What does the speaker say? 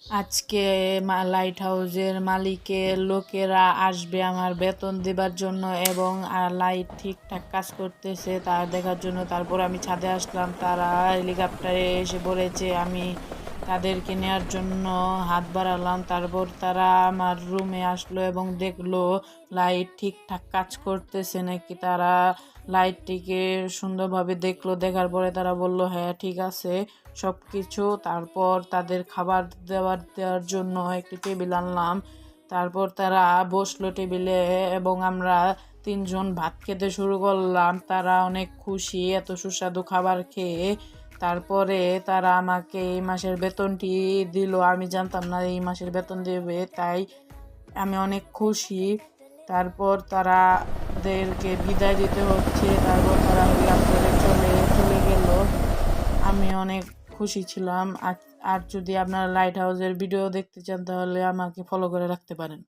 আজকে লাইট হাউসের মালিকের লোকেরা আসবে আমার বেতন দেবার জন্য এবং লাইট ঠিকঠাক কাজ করতেছে তা দেখার জন্য। তারপর আমি ছাদে আসলাম, তারা হেলিকপ্টারে এসে পড়েছে। আমি তাদেরকে নেওয়ার জন্য হাত বাড়ালাম। তারপর তারা আমার রুমে আসলো এবং দেখলো লাইট ঠিকঠাক কাজ করতেছে নাকি। তারা লাইটটিকে সুন্দরভাবে দেখলো, দেখার পরে তারা বলল হ্যাঁ ঠিক আছে সব কিছু। তারপর তাদের খাবার দেওয়ার জন্য একটি টেবিল আনলাম। তারপর তারা বসলো টেবিলে এবং আমরা তিনজন ভাত খেতে শুরু করলাম। তারা অনেক খুশি এত সুস্বাদু খাবার খেয়ে। তারপরে তারা আমাকে এই মাসের বেতনটি দিল। আমি জানতাম না এই মাসের বেতন দেবে, তাই আমি অনেক খুশি। তারপর তাদেরকে বিদায় দিতে হচ্ছে। তারপর তারা হেলিকপ্টারে চলে গেল। আমি অনেক খুশি ছিলাম। আর যদি আপনারা লাইট হাউসের ভিডিও দেখতে চান তাহলে আমাকে ফলো করে রাখতে পারেন।